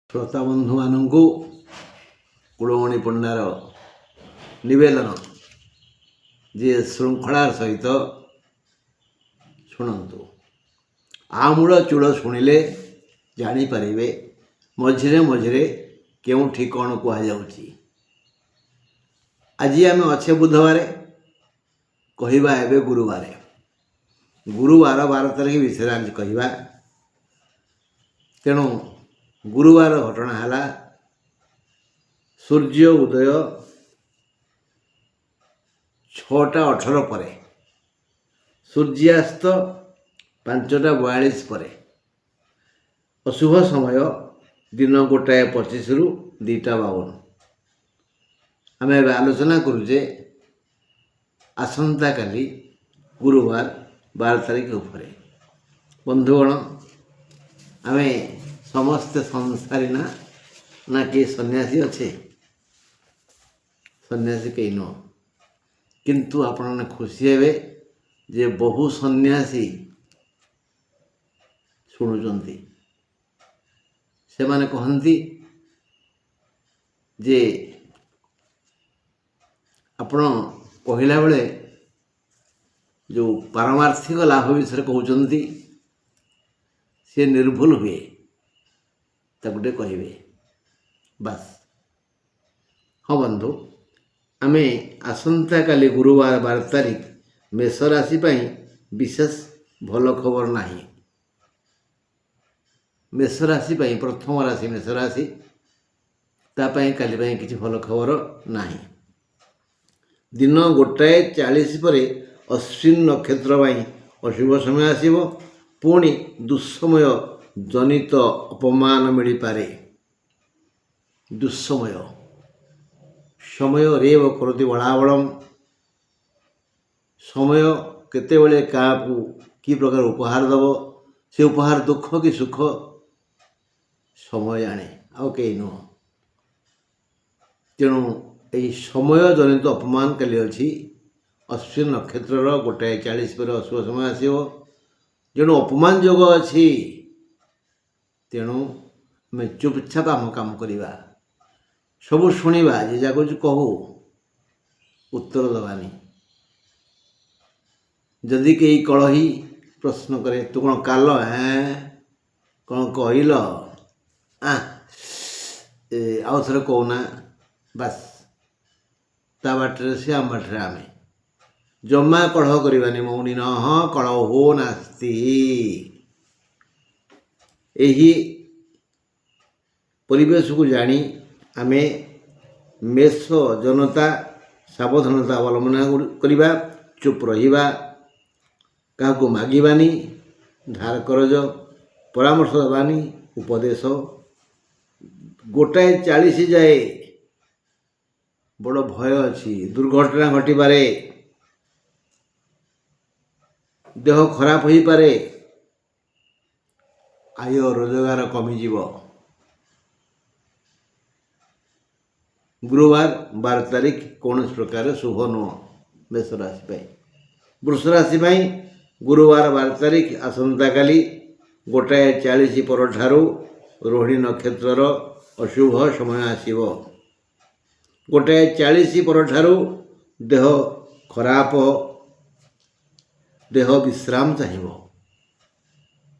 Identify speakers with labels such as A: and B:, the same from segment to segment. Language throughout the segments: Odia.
A: श्रोता बंधु मानू कुलमणि पंडार नवेदन जे श्रृंखलार सहित शुणु आमूल चूड़ शुणिले जानीपारे मझिरे मझिरे केउठी कौन कहुच्छी। आज आम अच्छे बुधवार कहवा एवं गुरुवार 12 तारीख विषय आज कहवा। तेणु गुरुवार घटना है सूर्य उदय 6:18 पर सूर्यास्त 5:42 पर अशुभ समय दिन 1:25 रु 2:52। आम आलोचना करुचे आसंता काली गुरुवार 12 तारीख उपर। बंधुगण आम समस्ते संसारी ना किए सन्यासी अच्छे सन्यासी कहीं नुह किंतु आपण खुशी हे जे बहु सन्यासी शुणुचंती। से माने कहती जे आपण कहला बेले जो पारमार्थिक लाभ विषय कहते सी निर्भुल हुए गोटे कहे बस। हाँ बंधु आमे आसंता काली गुरुवार 12 तारीख मेष राशि विशेष भल खबर नहीं। मेष राशि प्रथम राशि मेष राशि तापाई काली किसी भल खबर नहीं। दिन 1:40 पर अश्विन नक्षत्र अशुभ समय आसव। पुणी दुस्समय जनित अपमान मिल पारे। दुस्समय समय रेव करती बड़ाबड़म समय केतेबेले क्या कि प्रकार उपहार दब से उपहार दुख कि सुख समय जाने आउ कई नुह। तेणु यही समय जनित अपमान काली अच्छी अश्विन नक्षत्र 1:40 पर अशुभ समय आसव। जेणु अपमान जोग अच्छी तेणु आम चुपचाप आम काम करवा सबू शुणा जे जगह कहू उत्तर दबानी। जदि कई कलही प्रश्न करे तू कौन काल कौन कहल आउ थे कहना बस ता बाटर से आम बाटर आम जमा कलह करवानी। मौनी न कलह हो नास्ती। यही परिवेश को जानी आमे मेष जनता सावधानता अवलंबन करवा चुप रहिबा क्या मागिबानी धार करज परामर्श दबानी उपदेश 1:40 जाए बड़ भय अच्छी दुर्घटना घटपे देह खराब हो पारे आय रोजगार कमिजीव। गुरुवार 12 तारीख कौन प्रकार शुभ नुह मेष राशि। वृष राशि गुरुवार 12 तारीख आसंता काली 1:40 पर ठारू रोहिणी नक्षत्र अशुभ समय आसव। 1:40 पर ठारू देह खराब देह विश्राम चाहिए।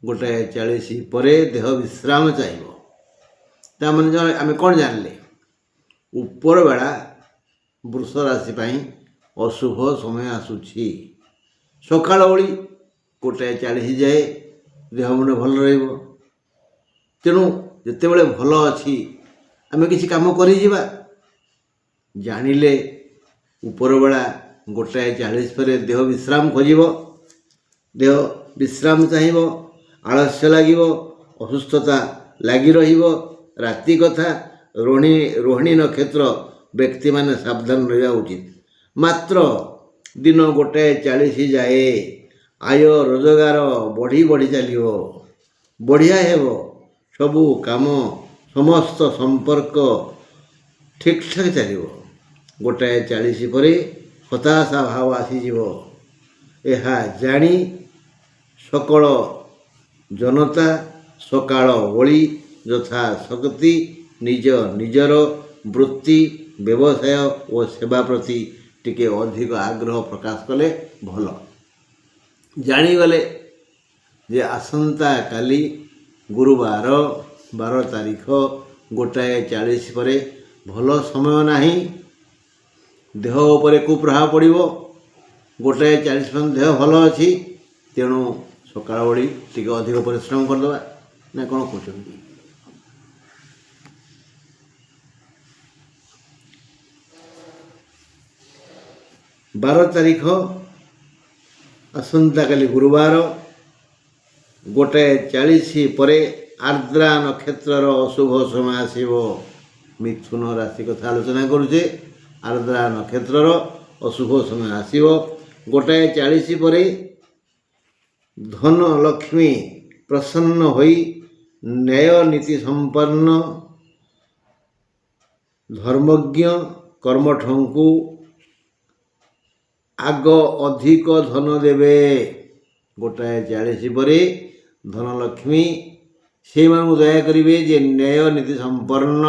A: 1:40 पर देह विश्राम चाहिए। ताने आम कौन जानले ऊपर बेला वृष राशि अशुभ समय आसूची। सकाल ओली 1:40 जाए देह मुंड भल रही। तेणु जितेबले भल अच्छी आम किसी काम कर जानिले ऊपर बेला 1:40 पर देह विश्राम खोज देह विश्राम चाहिए। आलस्य लगे असुस्थता लगी राति कथा रोहिणी नक्षत्र व्यक्ति माने सावधान रहा उचित। मात्र दिन 1:40 जाए आय रोजगार बढ़ी बढ़ी चलो बढ़िया हेब सबू काम समस्त संपर्क ठीक ठाक चलो। 1:40 पर हताशा भाव आसीज। यह जानी सकल जनता सकाळ ओली ଯଥା ଶକ୍ତି ନିଜ ନିଜର ବୃତ୍ତି ବ୍ୟବସାୟ ଓ ସେବା ପ୍ରତି ଟିକେ ଅଧିକ ଆଗ୍ରହ ପ୍ରକାଶ କଲେ ଭଲ। ଜାଣିଗଲେ ଯେ ଆସନ୍ତାକାଲି ଗୁରୁବାର 12 ତାରିଖ 1:40 ପରେ ଭଲ ସମୟ ନାହିଁ, ଦେହ ଉପରେ କୁପ୍ରଭାବ ପଡ଼ିବ। 1:40 ପର୍ଯ୍ୟନ୍ତ ଦେହ ଭଲ ଅଛି, ତେଣୁ ସକାଳ ଓଳି ଟିକେ ଅଧିକ ପରିଶ୍ରମ କରିଦେବା ନା କ'ଣ କହୁଛନ୍ତି? ବାର ତାରିଖ ଆସନ୍ତାକାଲି ଗୁରୁବାର 1:40 ପରେ ଆର୍ଦ୍ରା ନକ୍ଷତ୍ରର ଅଶୁଭ ସମୟ ଆସିବ। ମିଥୁନ ରାଶି କଥା ଆଲୋଚନା କରୁଛେ। ଆର୍ଦ୍ରା ନକ୍ଷତ୍ରର ଅଶୁଭ ସମୟ ଆସିବ 1:40 ପରେ। ଧନ ଲକ୍ଷ୍ମୀ ପ୍ରସନ୍ନ ହୋଇ ନ୍ୟାୟ ନୀତି ସମ୍ପନ୍ନ ଧର୍ମଜ୍ଞ କର୍ମଠଙ୍କୁ ଆଗ ଅଧିକ ଧନ ଦେବେ। 1:40 ପରେ ଧନଲକ୍ଷ୍ମୀ ସେଇମାନଙ୍କୁ ଦୟା କରିବେ ଯେ ନ୍ୟାୟ ନୀତି ସମ୍ପନ୍ନ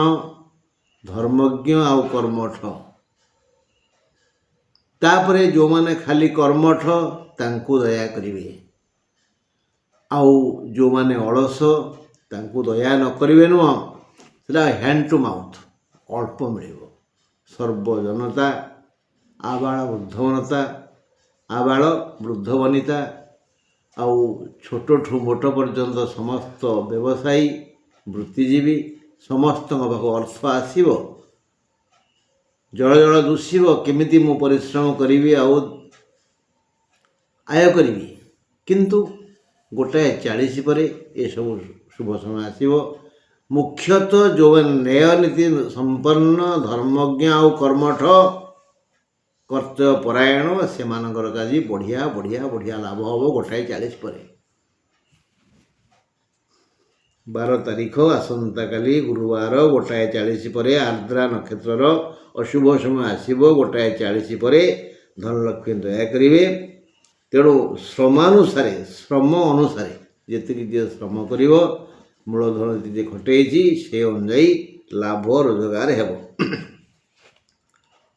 A: ଧର୍ମଜ୍ଞ ଆଉ କର୍ମଠ। ତାପରେ ଯେଉଁମାନେ ଖାଲି କର୍ମଠ ତାଙ୍କୁ ଦୟା କରିବେ, ଆଉ ଯେଉଁମାନେ ଅଳସ ତାଙ୍କୁ ଦୟା ନ କରିବେ ନୁହଁ, ସେଟା ହ୍ୟାଣ୍ଡ ଟୁ ମାଉଥ୍, ଅଳ୍ପ ମିଳିବ। ସର୍ବଜନତା ଆବାଳ ବୃଦ୍ଧବନିତା, ଆବାଳ ବୃଦ୍ଧବନିତା ଆଉ ଛୋଟଠୁ ମୋଟ ପର୍ଯ୍ୟନ୍ତ ସମସ୍ତ ବ୍ୟବସାୟୀ ବୃତ୍ତିଜୀବୀ ସମସ୍ତଙ୍କ ପାଖକୁ ଅର୍ଥ ଆସିବ। ଜଳ ଜଳ ଦୁଷିବ, କେମିତି ମୁଁ ପରିଶ୍ରମ କରିବି ଆଉ ଆୟ କରିବି। କିନ୍ତୁ 1:40 ପରେ ଏସବୁ ଶୁଭ ସମୟ ଆସିବ। ମୁଖ୍ୟତଃ ଯେଉଁମାନେ ନ୍ୟାୟ ନୀତି ସମ୍ପନ୍ନ ଧର୍ମଜ୍ଞ ଆଉ କର୍ମଠ କର୍ତ୍ତବ୍ୟ ପରାୟଣ ସେମାନଙ୍କର ଆଜି ବଢ଼ିଆ ବଢ଼ିଆ ବଢ଼ିଆ ଲାଭ ହେବ 1:40 ପରେ। 12 ତାରିଖ ଆସନ୍ତାକାଲି ଗୁରୁବାର 1:40 ପରେ ଆର୍ଦ୍ରା ନକ୍ଷତ୍ରର ଅଶୁଭ ସମୟ ଆସିବ। 1:40 ପରେ ଧନଲକ୍ଷ୍ମୀ ଦୟା କରିବେ। ତେଣୁ ଶ୍ରମ ଅନୁସାରେ ଯେତିକି ଯିଏ ଶ୍ରମ କରିବ, ମୂଳଧନ ଯେତିକି ଖଟେଇଛି ସେ ଅନୁଯାୟୀ ଲାଭ ରୋଜଗାର ହେବ।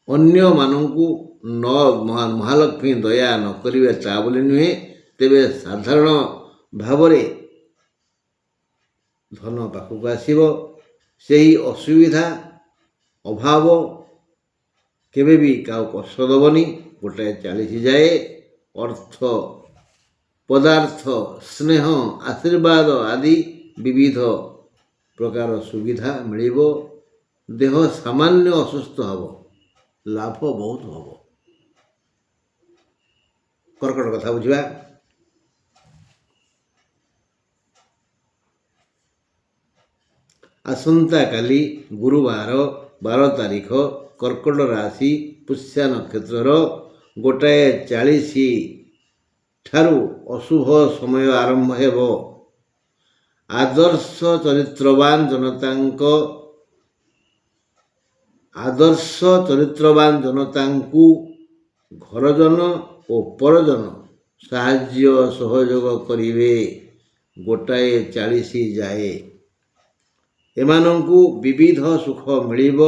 A: ଅନ୍ୟମାନଙ୍କୁ ମହାଲକ୍ଷ୍ମୀ ଦୟା ନ କରିବେ ତା ବୋଲି ନୁହେଁ, ତେବେ ସାଧାରଣ ଭାବରେ ଧନ ପାଖକୁ ଆସିବ। ସେହି ଅସୁବିଧା ଅଭାବ କେବେ ବି କାହାକୁ କଷ୍ଟ ଦେବନି। 1:40 ଯାଏ ଅର୍ଥ ପଦାର୍ଥ ସ୍ନେହ ଆଶୀର୍ବାଦ ଆଦି ବିବିଧ ପ୍ରକାର ସୁବିଧା ମିଳିବ। ଦେହ ସାମାନ୍ୟ ଅସୁସ୍ଥ ହେବ, ଲାଭ ବହୁତ ହେବ। କର୍କଟ କଥା ବୁଝିବା। ଆସନ୍ତାକାଲି ଗୁରୁବାର 12 ତାରିଖ କର୍କଟ ରାଶି ପୁଷ୍ୟା ନକ୍ଷତ୍ରର 1:40 ଠାରୁ ଅଶୁଭ ସମୟ ଆରମ୍ଭ ହେବ। ଆଦର୍ଶ ଚରିତ୍ରବାନ ଜନତାଙ୍କୁ ଘରଜନ ଓ ପରଜନ ସାହାଯ୍ୟ ସହଯୋଗ କରିବେ। 1:40 ଯାଏ ଏମାନଙ୍କୁ ବିବିଧ ସୁଖ ମିଳିବ।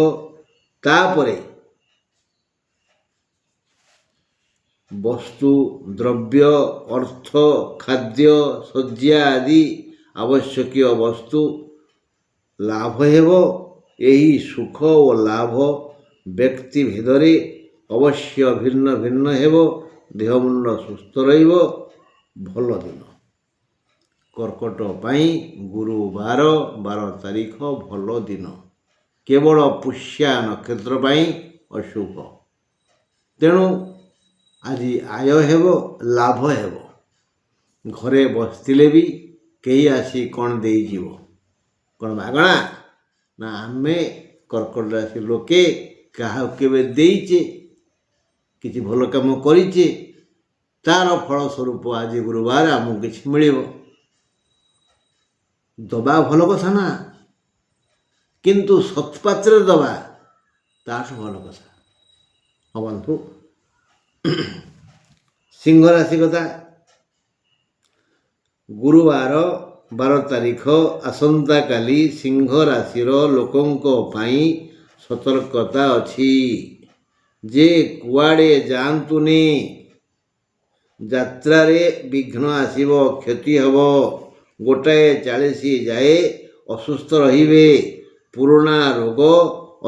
A: ତାପରେ ବସ୍ତୁ ଦ୍ରବ୍ୟ ଅର୍ଥ ଖାଦ୍ୟ ଶଯ୍ୟା ଆଦି ଆବଶ୍ୟକୀୟ ବସ୍ତୁ ଲାଭ ହେବ। ଏହି ସୁଖ ଓ ଲାଭ ବ୍ୟକ୍ତି ଭେଦରେ ଅବଶ୍ୟ ଭିନ୍ନ ଭିନ୍ନ ହେବ। ଦେହ ମୁଣ୍ଡ ସୁସ୍ଥ ରହିବ। ଭଲ ଦିନ କର୍କଟ ପାଇଁ ଗୁରୁବାର 12 ତାରିଖ ଭଲ ଦିନ। କେବଳ ପୁଷ୍ୟା ନକ୍ଷତ୍ର ପାଇଁ ଅଶୁଭ। ତେଣୁ ଆଜି ଆୟ ହେବ, ଲାଭ ହେବ। ଘରେ ବସିଥିଲେ ବି କେହି ଆସି କ'ଣ ଦେଇଯିବ, କ'ଣ ମାଗଣା? ନା, ଆମେ କର୍କଟ ରାଶି ଲୋକେ କାହାକୁ କେବେ ଦେଇଛେ, କିଛି ଭଲ କାମ କରିଛେ, ତାର ଫଳ ସ୍ୱରୂପ ଆଜି ଗୁରୁବାର ଆମକୁ କିଛି ମିଳିବ। ଦବା ଭଲ କଥା ନା, କିନ୍ତୁ ସତ୍ପାତ୍ରରେ ଦବା ତାଠୁ ଭଲ କଥା। ହଁ ବନ୍ଧୁ, ସିଂହ ରାଶି କଥା। ଗୁରୁବାର ତାରିଖ ଆସନ୍ତାକାଲି ସିଂହ ରାଶିର ଲୋକଙ୍କ ପାଇଁ ସତର୍କତା ଅଛି ଯେ କୁଆଡ଼େ ଯାଆନ୍ତୁନି। ଯାତ୍ରାରେ ବିଘ୍ନ ଆସିବ, କ୍ଷତି ହେବ। 1:40 ଯାଏ ଅସୁସ୍ଥ ରହିବେ। ପୁରୁଣା ରୋଗ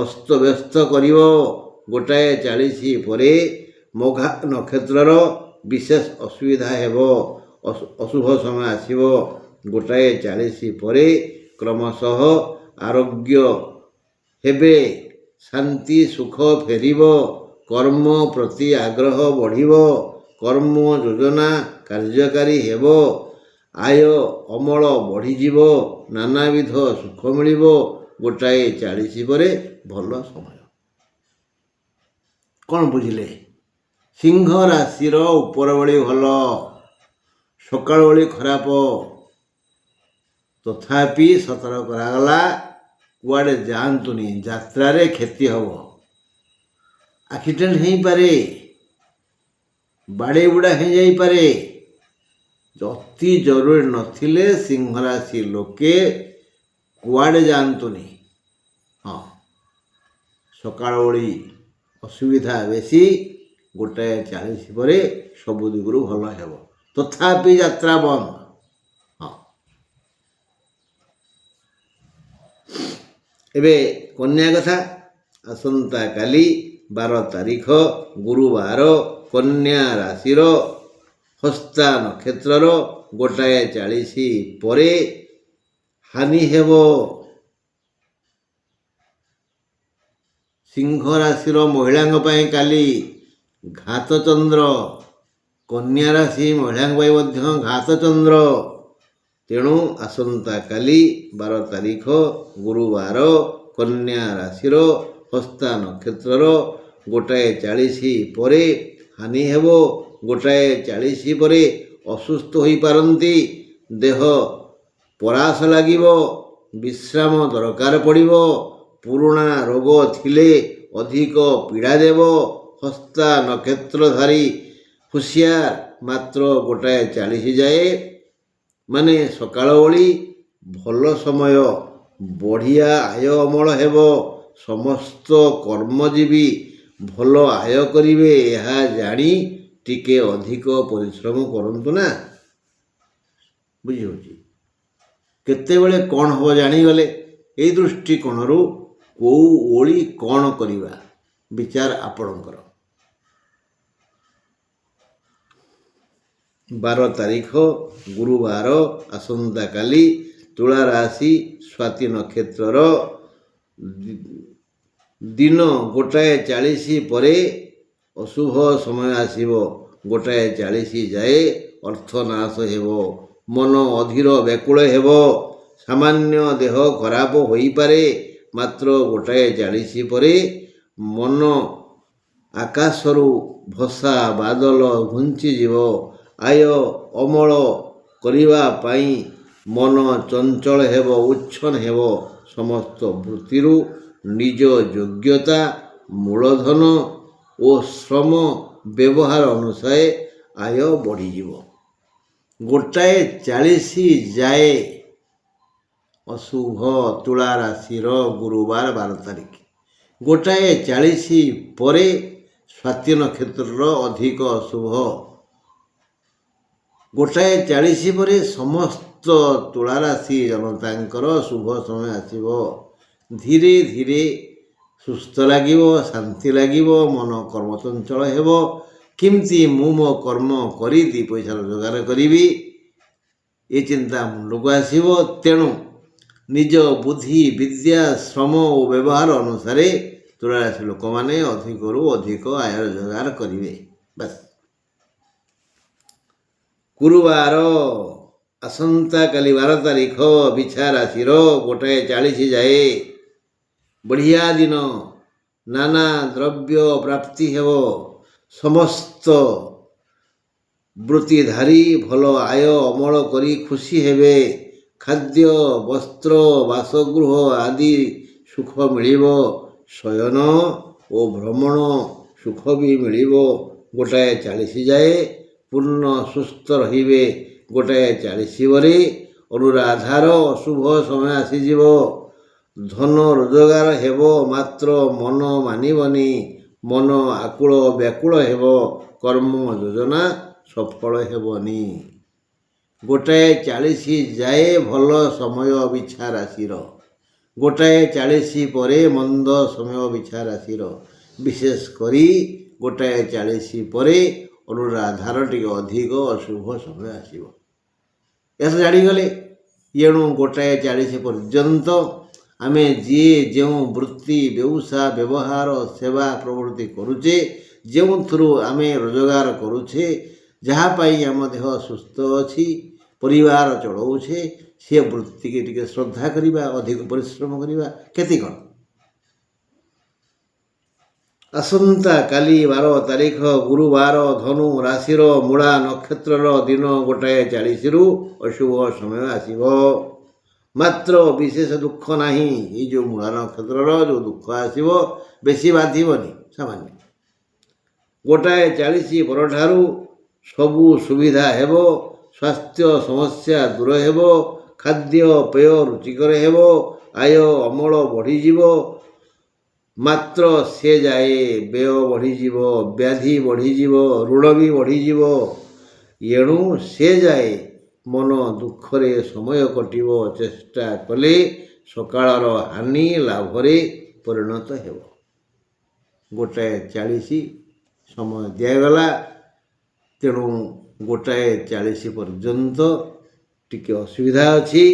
A: ଅସ୍ତବ୍ୟସ୍ତ କରିବ। 1:40 ପରେ ମଘା ନକ୍ଷତ୍ରର ବିଶେଷ ଅସୁବିଧା ହେବ, ଅଶୁଭ ସମୟ ଆସିବ। 1:40 ପରେ କ୍ରମଶଃ ଆରୋଗ୍ୟ ହେବେ, ଶାନ୍ତି ସୁଖ ଫେରିବ, କର୍ମ ପ୍ରତି ଆଗ୍ରହ ବଢ଼ିବ, କର୍ମ ଯୋଜନା କାର୍ଯ୍ୟକାରୀ ହେବ, ଆୟ ଅମଳ ବଢ଼ିଯିବ, ନାନାବିଧ ସୁଖ ମିଳିବ। 1:40 ପରେ ଭଲ ସମୟ। କ'ଣ ବୁଝିଲେ? ସିଂହ ରାଶିର ଉପର ଓଳି ଭଲ, ସକାଳ ଓଳି ଖରାପ। ତଥାପି ସତର୍କ କରାଗଲା, କୁଆଡ଼େ ଯାଆନ୍ତୁନି, ଯାତ୍ରାରେ କ୍ଷତି ହେବ, ଆକ୍ସିଡେଣ୍ଟ ହେଇପାରେ, ବାଡ଼େଇ ବୁଡ଼ା ହେଇଯାଇପାରେ। ଅତି ଜରୁରୀ ନଥିଲେ ସିଂହ ରାଶି ଲୋକେ କୁଆଡ଼େ ଯାଆନ୍ତୁନି। ହଁ, ସକାଳ ଓଳି ଅସୁବିଧା ବେଶୀ। 1:40 ପରେ ସବୁ ଦିଗରୁ ଭଲ ହେବ। ତଥାପି ଯାତ୍ରା ବନ୍ଦ। ହଁ, ଏବେ କନ୍ୟା କଥା। ଆସନ୍ତାକାଲି 12 ତାରିଖ ଗୁରୁବାର, କନ୍ୟା ରାଶିର ହସ୍ତା ନକ୍ଷତ୍ରର 1:40 ପରେ ହାନି ହେବ। ସିଂହ ରାଶିର ମହିଳାଙ୍କ ପାଇଁ କାଲି ଘାତ ଚନ୍ଦ୍ର, କନ୍ୟା ରାଶି ମହିଳାଙ୍କ ପାଇଁ ମଧ୍ୟ ଘାତ ଚନ୍ଦ୍ର। ତେଣୁ ଆସନ୍ତାକାଲି 12 ତାରିଖ ଗୁରୁବାର, କନ୍ୟା ରାଶିର ହସ୍ତା ନକ୍ଷତ୍ରର 1:40 ପରେ ହାନି ହେବ। 1:40 ପରେ ଅସୁସ୍ଥ ହୋଇପାରନ୍ତି। ଦେହ ପରାସ ଲାଗିବ, ବିଶ୍ରାମ ଦରକାର ପଡ଼ିବ। ପୁରୁଣା ରୋଗ ଥିଲେ ଅଧିକ ପୀଡ଼ା ଦେବ। ହସ୍ତା ନକ୍ଷତ୍ରଧାରୀ ହୁସିଆର। ମାତ୍ର 1:40 ଯାଏ ମାନେ ସକାଳ ଓଳି ଭଲ ସମୟ, ବଢ଼ିଆ ଆୟ ଅମଳ ହେବ। ସମସ୍ତ କର୍ମଜୀବୀ ଭଲ ଆୟ କରିବେ। ଏହା ଜାଣି ଟିକେ ଅଧିକ ପରିଶ୍ରମ କରନ୍ତୁ ନା। ବୁଝିହେଉଛି? କେତେବେଳେ କ'ଣ ହେବ ଜାଣିଗଲେ ଏଇ ଦୃଷ୍ଟିକୋଣରୁ କେଉଁ ଓଳି କ'ଣ କରିବା ବିଚାର ଆପଣଙ୍କର। 12 ତାରିଖ ଗୁରୁବାର, ଆସନ୍ତାକାଲି ତୁଳା ରାଶି ସ୍ୱାତି ନକ୍ଷତ୍ରର ଦିନ 1:40 ପରେ ଅଶୁଭ ସମୟ ଆସିବ। 1:40 ଯାଏ ଅର୍ଥନାଶ ହେବ, ମନ ଅଧୀର ବ୍ୟାକୁଳ ହେବ, ସାମାନ୍ୟ ଦେହ ଖରାପ ହୋଇପାରେ। ମାତ୍ର 1:40 ପରେ ମନ ଆକାଶରୁ ଭସା ବାଦଲ ଘୁଞ୍ଚିଯିବ। ଆୟ ଅମଳ କରିବା ପାଇଁ ମନ ଚଞ୍ଚଳ ହେବ, ଉଚ୍ଛନ୍ନ ହେବ। ସମସ୍ତ ବୃତ୍ତିରୁ ନିଜ ଯୋଗ୍ୟତା, ମୂଳଧନ ଓ ଶ୍ରମ ବ୍ୟବହାର ଅନୁସାରେ ଆୟ ବଢ଼ିଯିବ। 1:40 ଯାଏ ଅଶୁଭ। ତୁଳା ରାଶିର ଗୁରୁବାର 12 ତାରିଖ। 1:40 ପରେ ସ୍ୱାତି ନକ୍ଷତ୍ରର ଅଧିକ ଅଶୁଭ। 1:40 ପରେ ସମସ୍ତ ତୁଳାରାଶି ଜନତାଙ୍କର ଶୁଭ ସମୟ ଆସିବ। ଧୀରେ ଧୀରେ ସୁସ୍ଥ ଲାଗିବ, ଶାନ୍ତି ଲାଗିବ, ମନ କର୍ମଚଞ୍ଚଳ ହେବ। କେମିତି ମୁଁ ମୋ କର୍ମ କରି 2 ପଇସା ରୋଜଗାର କରିବି, ଏ ଚିନ୍ତା ମୁଣ୍ଡକୁ ଆସିବ। ତେଣୁ ନିଜ ବୁଦ୍ଧି, ବିଦ୍ୟା, ଶ୍ରମ ଓ ବ୍ୟବହାର ଅନୁସାରେ ତୁଳାରାଶି ଲୋକମାନେ ଅଧିକରୁ ଅଧିକ ଆୟ ରୋଜଗାର କରିବେ। ବାସ୍। ଗୁରୁବାର, ଆସନ୍ତାକାଲି 12 ତାରିଖ, ବିଛା ରାଶିର 1:40 ଯାଏ ବଢ଼ିଆ ଦିନ। ନାନା ଦ୍ରବ୍ୟ ପ୍ରାପ୍ତି ହେବ। ସମସ୍ତ ବୃତ୍ତିଧାରୀ ଭଲ ଆୟ ଅମଳ କରି ଖୁସି ହେବେ। ଖାଦ୍ୟ, ବସ୍ତ୍ର, ବାସଗୃହ ଆଦି ସୁଖ ମିଳିବ। ଶୟନ ଓ ଭ୍ରମଣ ସୁଖ ବି ମିଳିବ। 1:40 ଯାଏ ପୂର୍ଣ୍ଣ ସୁସ୍ଥ ରହିବେ। 1:40 ପରେ ଅନୁରାଧାର ଅଶୁଭ ସମୟ ଆସିଯିବ। ଧନ ରୋଜଗାର ହେବ, ମାତ୍ର ମନ ମାନିବନି। ମନ ଆକୁଳ ବ୍ୟାକୁଳ ହେବ, କର୍ମ ଯୋଜନା ସଫଳ ହେବନି। 1:40 ଯାଏ ଭଲ ସମୟ ବିଛା ରାଶିର। 1:40 ପରେ ମନ୍ଦ ସମୟ ବିଛା ରାଶିର। ବିଶେଷ କରି 1:40 ପରେ ଅନୁରାଧାର ଟିକେ ଅଧିକ ଅଶୁଭ ସମୟ ଆସିବ। ଏହା ଜାଣିଗଲେ, ଏଣୁ 1:40 ପର୍ଯ୍ୟନ୍ତ ଆମେ ଯିଏ ଯେଉଁ ବୃତ୍ତି, ବ୍ୟବସାୟ, ବ୍ୟବହାର, ସେବା ପ୍ରବୃତ୍ତି କରୁଛେ, ଯେଉଁଥିରୁ ଆମେ ରୋଜଗାର କରୁଛେ, ଯାହା ପାଇଁ ଆମ ଦେହ ସୁସ୍ଥ ଅଛି, ପରିବାର ଚଳାଉଛେ, ସେ ବୃତ୍ତିକି ଟିକେ ଶ୍ରଦ୍ଧା କରିବା, ଅଧିକ ପରିଶ୍ରମ କରିବା। କ୍ଷତି କ'ଣ? ଆସନ୍ତାକାଲି 12 ତାରିଖ ଗୁରୁବାର, ଧନୁ ରାଶିର ମୂଳା ନକ୍ଷତ୍ରର ଦିନ 1:40ରୁ ଅଶୁଭ ସମୟ ଆସିବ। ମାତ୍ର ବିଶେଷ ଦୁଃଖ ନାହିଁ। ଏଇ ଯେଉଁ ମୂଳା ନକ୍ଷତ୍ରର ଯେଉଁ ଦୁଃଖ ଆସିବ ବେଶୀ ବାଧିବନି, ସାମାନ୍ୟ। 1:40 ପରଠାରୁ ସବୁ ସୁବିଧା ହେବ। ସ୍ୱାସ୍ଥ୍ୟ ସମସ୍ୟା ଦୂର ହେବ। ଖାଦ୍ୟ ପେୟ ରୁଚିକର ହେବ। ଆୟ ଅମଳ ବଢ଼ିଯିବ। ମାତ୍ର ସେ ଯାଏ ବ୍ୟୟ ବଢ଼ିଯିବ, ବ୍ୟାଧି ବଢ଼ିଯିବ, ଋଣ ବି ବଢ଼ିଯିବ। ଏଣୁ ସେ ଯାଏ ମନ ଦୁଃଖରେ ସମୟ କଟିବ। ଚେଷ୍ଟା କଲେ ସକାଳର ହାନି ଲାଭରେ ପରିଣତ ହେବ। 1:40 ସମୟ ଦିଆଗଲା। ତେଣୁ 1:40 ପର୍ଯ୍ୟନ୍ତ ଟିକେ ଅସୁବିଧା ଅଛି।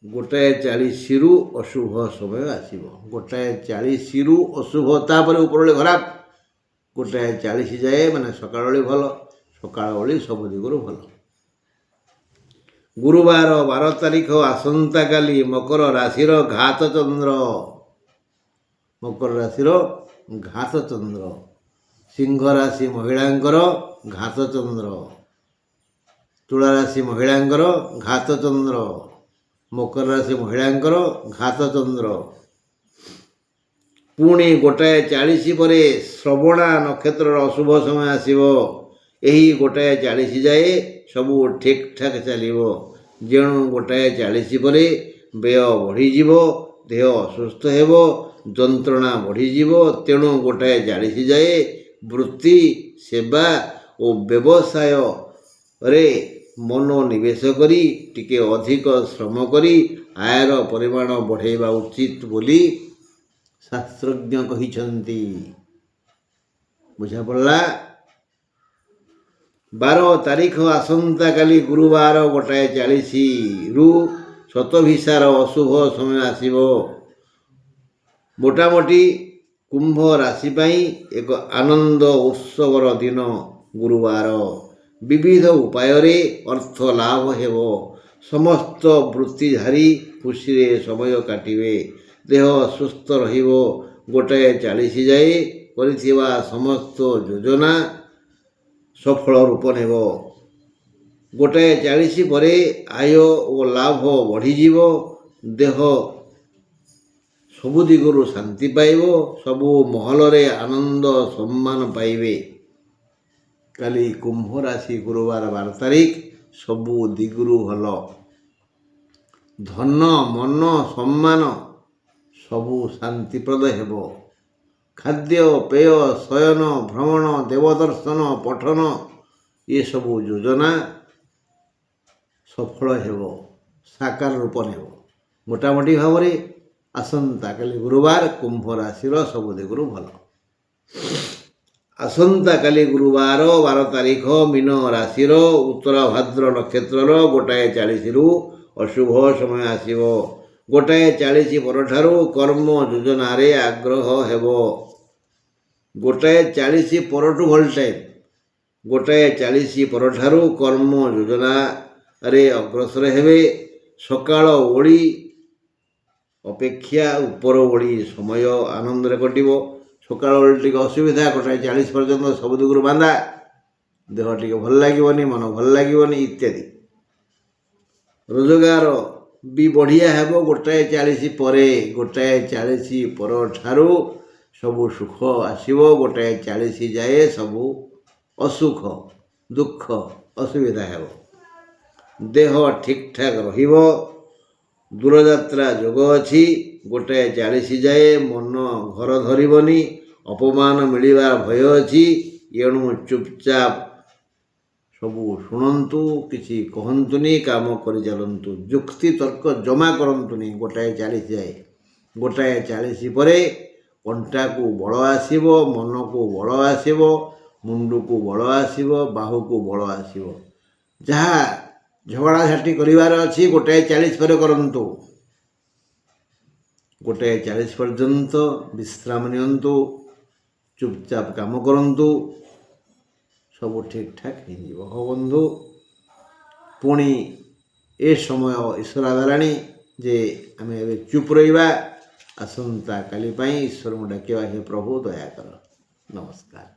A: 1:40ରୁ ଅଶୁଭ ସମୟ ଆସିବ। 1:40ରୁ ଅଶୁଭ, ତାପରେ ଉପରଓଳି ଖରାପ। 1:40 ଯାଏ ମାନେ ସକାଳ ଓଳି ଭଲ, ସକାଳ ଓଳି ସବୁ ଦିଗରୁ ଭଲ। ଗୁରୁବାର 12 ତାରିଖ ଆସନ୍ତାକାଲି ମକର ରାଶିର ଘାତ ଚନ୍ଦ୍ର। ମକର ରାଶିର ଘାତ ଚନ୍ଦ୍ର। ସିଂହ ରାଶି ମହିଳାଙ୍କର ଘାତ ଚନ୍ଦ୍ର। ତୁଳା ରାଶି ମହିଳାଙ୍କର ଘାତ ଚନ୍ଦ୍ର। ମକର ରାଶି ମହିଳାଙ୍କର ଘାତ ଚନ୍ଦ୍ର। ପୁଣି 1:40 ପରେ ଶ୍ରବଣା ନକ୍ଷତ୍ରର ଅଶୁଭ ସମୟ ଆସିବ। ଏହି 1:40 ଯାଏ ସବୁ ଠିକ୍ ଠାକ୍ ଚାଲିବ। ଯେଣୁ 1:40 ପରେ ବ୍ୟୟ ବଢ଼ିଯିବ, ଦେହ ଅସୁସ୍ଥ ହେବ, ଯନ୍ତ୍ରଣା ବଢ଼ିଯିବ। ତେଣୁ 1:40 ଯାଏ ବୃତ୍ତି, ସେବା ଓ ବ୍ୟବସାୟରେ ମନୋନିବେଶ କରି ଟିକେ ଅଧିକ ଶ୍ରମ କରି ଆୟର ପରିମାଣ ବଢ଼ାଇବା ଉଚିତ ବୋଲି ଶାସ୍ତ୍ରଜ୍ଞ କହିଛନ୍ତି। ବୁଝାପଡ଼ିଲା? 12 ତାରିଖ ଆସନ୍ତାକାଲି ଗୁରୁବାର 1:40ରୁ ଶତଭିସାର ଅଶୁଭ ସମୟ ଆସିବ। ମୋଟାମୋଟି କୁମ୍ଭ ରାଶି ପାଇଁ ଏକ ଆନନ୍ଦ ଉତ୍ସବର ଦିନ ଗୁରୁବାର। ବିବିଧ ଉପାୟରେ ଅର୍ଥ ଲାଭ ହେବ। ସମସ୍ତ ବୃତ୍ତିଧାରୀ ଖୁସିରେ ସମୟ କାଟିବେ। ଦେହ ସୁସ୍ଥ ରହିବ। 1:40 ଯାଏ କରିଥିବା ସମସ୍ତ ଯୋଜନା ସଫଳ ରୂପ ନେବ। 1:40 ପରେ ଆୟ ଓ ଲାଭ ବଢ଼ିଯିବ। ଦେହ ସବୁ ଦିଗରୁ ଶାନ୍ତି ପାଇବ। ସବୁ ମହଲରେ ଆନନ୍ଦ ସମ୍ମାନ ପାଇବେ। କାଲି କୁମ୍ଭ ରାଶି ଗୁରୁବାର 12 ତାରିଖ ସବୁ ଦିଗରୁ ଭଲ। ଧନ, ମନ, ସମ୍ମାନ ସବୁ ଶାନ୍ତିପ୍ରଦ ହେବ। ଖାଦ୍ୟ ପେୟ, ଶୟନ, ଭ୍ରମଣ, ଦେବଦର୍ଶନ, ପଠନ ଏସବୁ ଯୋଜନା ସଫଳ ହେବ, ସାକାର ରୂପ ନେବ। ମୋଟାମୋଟି ଭାବରେ ଆସନ୍ତାକାଲି ଗୁରୁବାର କୁମ୍ଭ ରାଶିର ସବୁ ଦିଗରୁ ଭଲ। ଆସନ୍ତାକାଲି ଗୁରୁବାର 12 ତାରିଖ ମୀନ ରାଶିର ଉତ୍ତର ଭାଦ୍ର ନକ୍ଷତ୍ରର 1:40ରୁ ଅଶୁଭ ସମୟ ଆସିବ। 1:40 ପରଠାରୁ କର୍ମ ଯୋଜନାରେ ଆଗ୍ରହ ହେବ। 1:40 ପରଠୁ ଭଲ ଟାଇମ୍। 1:40 ପରଠାରୁ କର୍ମ ଯୋଜନାରେ ଅଗ୍ରସର ହେବେ। ସକାଳ ଓଳି ଅପେକ୍ଷା ଉପର ଓଳି ସମୟ ଆନନ୍ଦରେ କଟିବ। ସକାଳ ଓଳି ଟିକେ ଅସୁବିଧା। 1:40 ପର୍ଯ୍ୟନ୍ତ ସବୁ ଦିଗରୁ ବାନ୍ଧା। ଦେହ ଟିକେ ଭଲ ଲାଗିବନି, ମନ ଭଲ ଲାଗିବନି ଇତ୍ୟାଦି। ରୋଜଗାର ବି ବଢ଼ିଆ ହେବ 1:40 ପରେ। 1:40 ପରଠାରୁ ସବୁ ସୁଖ ଆସିବ। 1:40 ଯାଏ ସବୁ ଅସୁଖ, ଦୁଃଖ, ଅସୁବିଧା ହେବ। ଦେହ ଠିକ୍ଠାକ୍ ରହିବ। ଦୂରଯାତ୍ରା ଯୋଗ ଅଛି। 1:40 ଯାଏ ମନ ଘର ଧରିବନି। ଅପମାନ ମିଳିବାର ଭୟ ଅଛି। ଏଣୁ ଚୁପଚାପ ସବୁ ଶୁଣନ୍ତୁ, କିଛି କହନ୍ତୁନି, କାମ କରିଚାଲନ୍ତୁ। ଯୁକ୍ତି ତର୍କ ଜମା କରନ୍ତୁନି 1:40 ଯାଏ। 1:40 ପରେ ଅଣ୍ଟାକୁ ବଳ ଆସିବ, ମନକୁ ବଳ ଆସିବ, ମୁଣ୍ଡକୁ ବଳ ଆସିବ, ବାହୁକୁ ବଳ ଆସିବ। ଯାହା ଝଗଡ଼ାଝାଟି କରିବାର ଅଛି 1:40 ପରେ କରନ୍ତୁ। 1:40 ପର୍ଯ୍ୟନ୍ତ ବିଶ୍ରାମ ନିଅନ୍ତୁ, ଚୁପଚାପ କାମ କରନ୍ତୁ, ସବୁ ଠିକ୍ଠାକ୍ ହେଇଯିବ। ହଉ ବନ୍ଧୁ, ପୁଣି ଏ ସମୟ ଇସରା ଦେଲାଣି ଯେ ଆମେ ଏବେ ଚୁପ୍ ରହିବା। ଆସନ୍ତା କାଲି ପାଇଁ ଈଶ୍ୱରଙ୍କୁ ଡାକିବା, ହେ ପ୍ରଭୁ ଦୟାକର। ନମସ୍କାର।